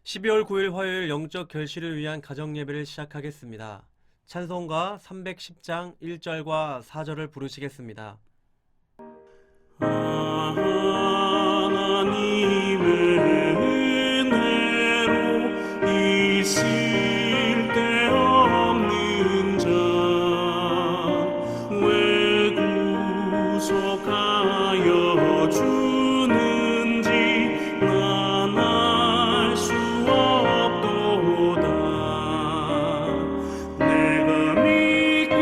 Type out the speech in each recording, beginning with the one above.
12월 9일 화요일 영적 결실을 위한 가정 예배를 시작하겠습니다. 찬송가 310장 1절과 4절을 부르시겠습니다. 하나님의 은혜로 있을 데 없는 자 왜 구속하여 주는지 난 알 수 없도다. 내가 믿고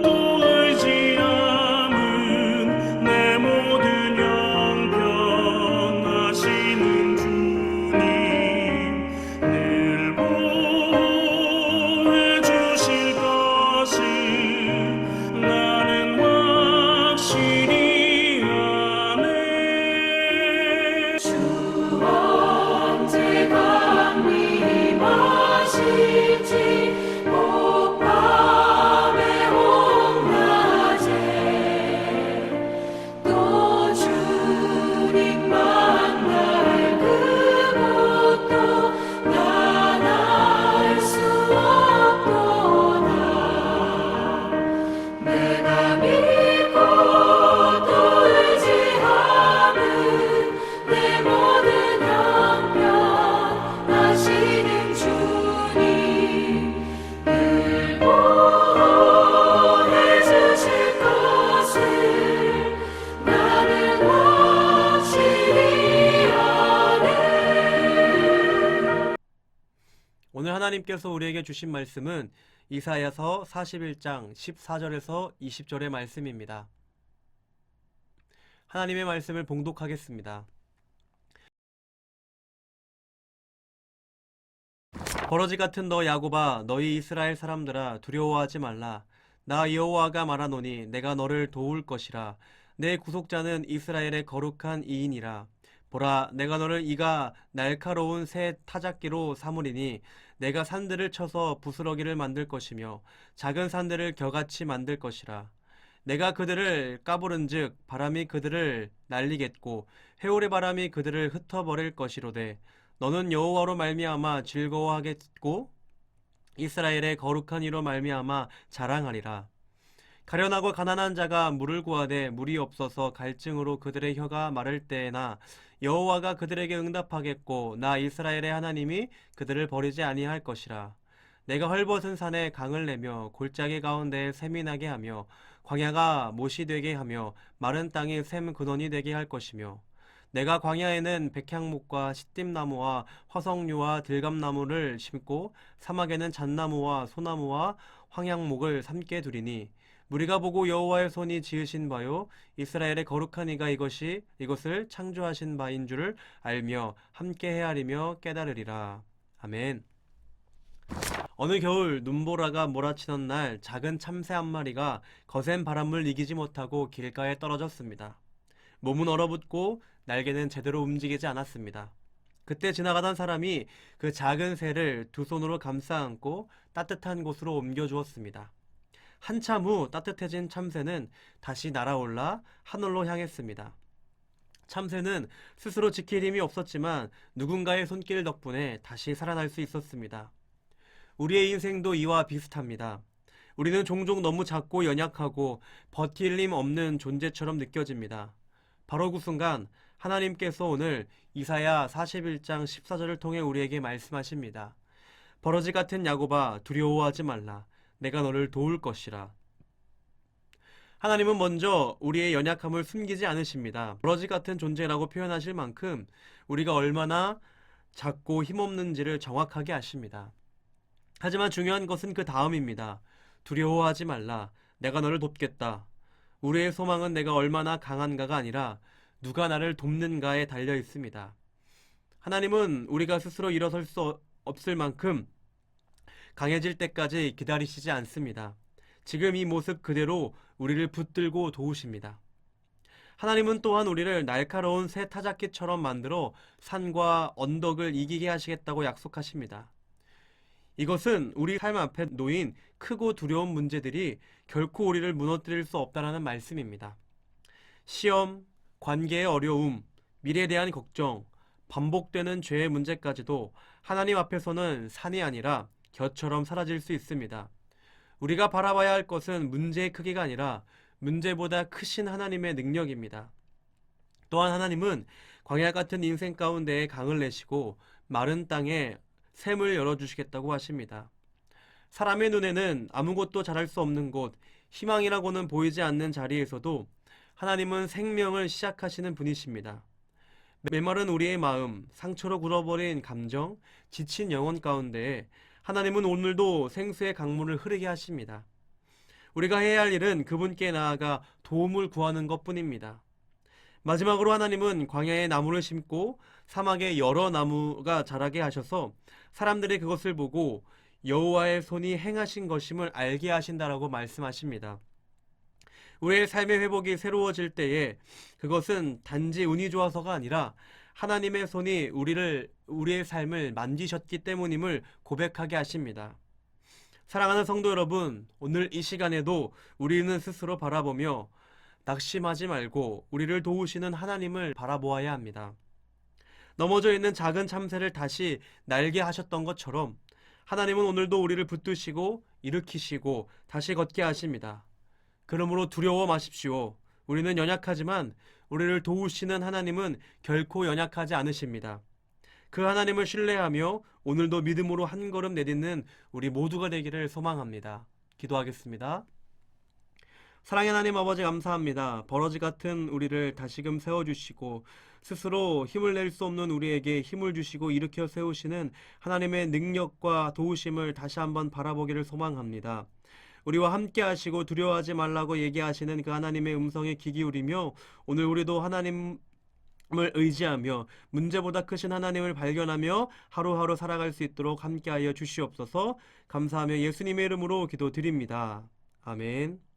또 의지함은 내 모든 형편하시는 주님 늘 보호해 주실 것을 나는 확실히 아네. 주 언제 강림하실지 꼭 밤에 홍낮에 또 주님 만날 그것도 난 알 수 없도다. 내가 믿고 또 의지함은 내 모든 형편하시는 주님 늘 보호해 주실 것을 나는 확실히 아네. 오늘 하나님께서 우리에게 주신 말씀은 이사야서 41장 14절에서 20절의 말씀입니다. 하나님의 말씀을 봉독하겠습니다. 버러지 같은 너 야곱아, 너희 이스라엘 사람들아, 두려워하지 말라. 나 여호와가 말하노니 내가 너를 도울 것이라. 내 구속자는 이스라엘의 거룩한 이인이라. 보라, 내가 너를 이가 날카로운 새 타작기로 삼으리니 내가 산들을 쳐서 부스러기를 만들 것이며 작은 산들을 겨같이 만들 것이라. 내가 그들을 까부른즉 바람이 그들을 날리겠고 회오리 바람이 그들을 흩어버릴 것이로되 너는 여호와로 말미암아 즐거워하겠고 이스라엘의 거룩한 이로 말미암아 자랑하리라. 가련하고 가난한 자가 물을 구하되 물이 없어서 갈증으로 그들의 혀가 마를 때에나 여호와가 그들에게 응답하겠고 나 이스라엘의 하나님이 그들을 버리지 아니할 것이라. 내가 헐벗은 산에 강을 내며 골짜기 가운데에 샘이 나게 하며 광야가 못이 되게 하며 마른 땅이 샘 근원이 되게 할 것이며 내가 광야에는 백향목과 시띠나무와 화석류와 들감나무를 심고 사막에는 잣나무와 소나무와 황양목을 삼게 두리니 우리가 보고 여호와의 손이 지으신 바요 이스라엘의 거룩한 이가 이것을 창조하신 바인 줄을 알며 함께 헤아리며 깨달으리라. 아멘. 어느 겨울 눈보라가 몰아치던 날 작은 참새 한 마리가 거센 바람을 이기지 못하고 길가에 떨어졌습니다. 몸은 얼어붙고 날개는 제대로 움직이지 않았습니다. 그때 지나가던 사람이 그 작은 새를 두 손으로 감싸 안고 따뜻한 곳으로 옮겨 주었습니다. 한참 후 따뜻해진 참새는 다시 날아올라 하늘로 향했습니다. 참새는 스스로 지킬 힘이 없었지만 누군가의 손길 덕분에 다시 살아날 수 있었습니다. 우리의 인생도 이와 비슷합니다. 우리는 종종 너무 작고 연약하고 버틸 힘 없는 존재처럼 느껴집니다. 바로 그 순간 하나님께서 오늘 이사야 41장 14절을 통해 우리에게 말씀하십니다. 버러지 같은 야곱아, 두려워하지 말라. 내가 너를 도울 것이라. 하나님은 먼저 우리의 연약함을 숨기지 않으십니다. 버러지 같은 존재라고 표현하실 만큼 우리가 얼마나 작고 힘없는지를 정확하게 아십니다. 하지만 중요한 것은 그 다음입니다. 두려워하지 말라. 내가 너를 돕겠다. 우리의 소망은 내가 얼마나 강한가가 아니라 누가 나를 돕는가에 달려 있습니다. 하나님은 우리가 스스로 일어설 수 없을 만큼 강해질 때까지 기다리시지 않습니다. 지금 이 모습 그대로 우리를 붙들고 도우십니다. 하나님은 또한 우리를 날카로운 새 타작기처럼 만들어 산과 언덕을 이기게 하시겠다고 약속하십니다. 이것은 우리 삶 앞에 놓인 크고 두려운 문제들이 결코 우리를 무너뜨릴 수 없다는 말씀입니다. 시험, 관계의 어려움, 미래에 대한 걱정, 반복되는 죄의 문제까지도 하나님 앞에서는 산이 아니라 겨처럼 사라질 수 있습니다. 우리가 바라봐야 할 것은 문제의 크기가 아니라 문제보다 크신 하나님의 능력입니다. 또한 하나님은 광야 같은 인생 가운데에 강을 내시고 마른 땅에 샘을 열어주시겠다고 하십니다. 사람의 눈에는 아무것도 잘할 수 없는 곳, 희망이라고는 보이지 않는 자리에서도 하나님은 생명을 시작하시는 분이십니다. 메마른 우리의 마음, 상처로 굳어버린 감정, 지친 영혼 가운데에 하나님은 오늘도 생수의 강물을 흐르게 하십니다. 우리가 해야 할 일은 그분께 나아가 도움을 구하는 것뿐입니다. 마지막으로 하나님은 광야에 나무를 심고 사막에 여러 나무가 자라게 하셔서 사람들이 그것을 보고 여호와의 손이 행하신 것임을 알게 하신다라고 말씀하십니다. 우리의 삶의 회복이 새로워질 때에 그것은 단지 운이 좋아서가 아니라 하나님의 손이 우리의 삶을 만지셨기 때문임을 고백하게 하십니다. 사랑하는 성도 여러분, 오늘 이 시간에도 우리는 스스로 바라보며 낙심하지 말고 우리를 도우시는 하나님을 바라보아야 합니다. 넘어져 있는 작은 참새를 다시 날게 하셨던 것처럼 하나님은 오늘도 우리를 붙드시고 일으키시고 다시 걷게 하십니다. 그러므로 두려워 마십시오. 우리는 연약하지만 우리를 도우시는 하나님은 결코 연약하지 않으십니다. 그 하나님을 신뢰하며 오늘도 믿음으로 한 걸음 내딛는 우리 모두가 되기를 소망합니다. 기도하겠습니다. 사랑의 하나님 아버지 감사합니다. 버러지 같은 우리를 다시금 세워주시고 스스로 힘을 낼 수 없는 우리에게 힘을 주시고 일으켜 세우시는 하나님의 능력과 도우심을 다시 한번 바라보기를 소망합니다. 우리와 함께 하시고 두려워하지 말라고 얘기하시는 그 하나님의 음성에 귀 기울이며 오늘 우리도 하나님을 의지하며 문제보다 크신 하나님을 발견하며 하루하루 살아갈 수 있도록 함께하여 주시옵소서. 감사하며 예수님의 이름으로 기도드립니다. 아멘.